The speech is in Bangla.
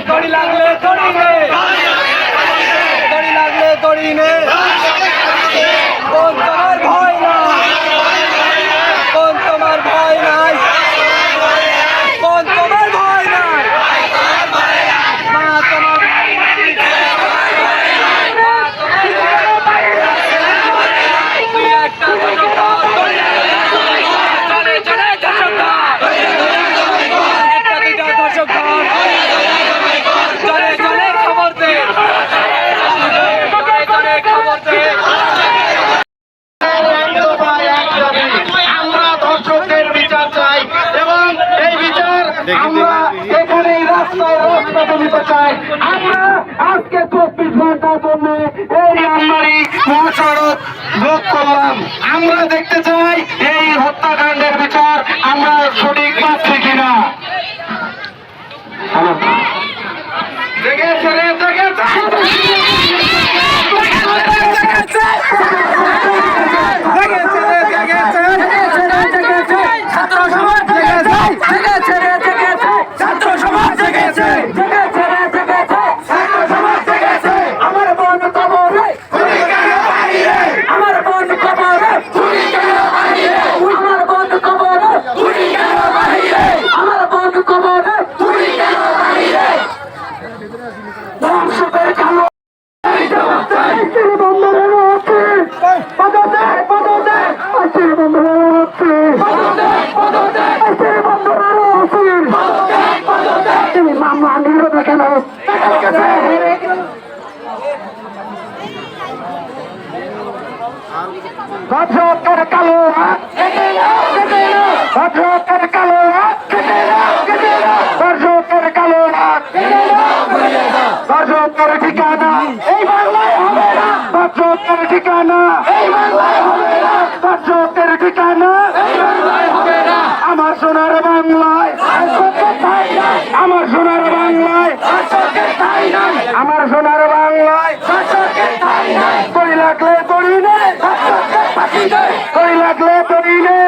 দড়ি লাগলে দড়ি নে, দড়ি লাগলে দড়ি নে, কোন তোমার ভয় নাই, কোন তোমার ভয় নাই, কোন তোমার ভয় নাই, মা তোমার তুই একটা চলে চলে ধর্ষক একটা দুইটা ধর্ষক চলে চলে খবর দে, চলে চলে খবর দে। আমরা ধর্ষকদের বিচার চাই এবং এই বিচার আমরা এখানে রাস্তায় রাস্তাতে দিতে চাই। আমরা আজকে 24 ঘন্টার জন্য এই আমবাড়ি মহাসড়ক রোধ করলাম। আমরা দেখতে চাই এই হত্যাকাণ্ডের বিচার আমরা সঠিক পাচ্ছি কিনা। জেগেছে রে, জেগেছে, ছাত্র সমাজ জেগেছে, জেগেছে রে, জেগেছে, ছাত্র সমাজ জেগেছে, জেগেছে রে, জেগেছে, ছাত্র সমাজ জেগেছে। আমার বোন কবরে, তুমি কেন বাইরে? আমার বোন কবরে, তুমি কেন বাইরে? আমার বোন কবরে, তুমি কেন বাইরে? আমার বোন কবরে, তুমি কেন বাইরে? ধ্বংসের কালো মামলা নিল না কেন? ধর্ষকের কালো হাত, ধর্ষকের কালো হাত, ধর্ষকের কালো হাত, ধর্ষকের ঠিকানা এই বাংলায় হবে না, ধর্ষকের ঠিকানা এই বাংলায় হবে না, ধর্ষকের ঠিকানা এই বাংলায় হবে না। আমার সোনার বাংলায়, আমার সোনার বাংলায়, আমার সোনার বাংলায় দড়ি লাগলে দড়ি নে, দড়ি লাগলে দড়ি নে,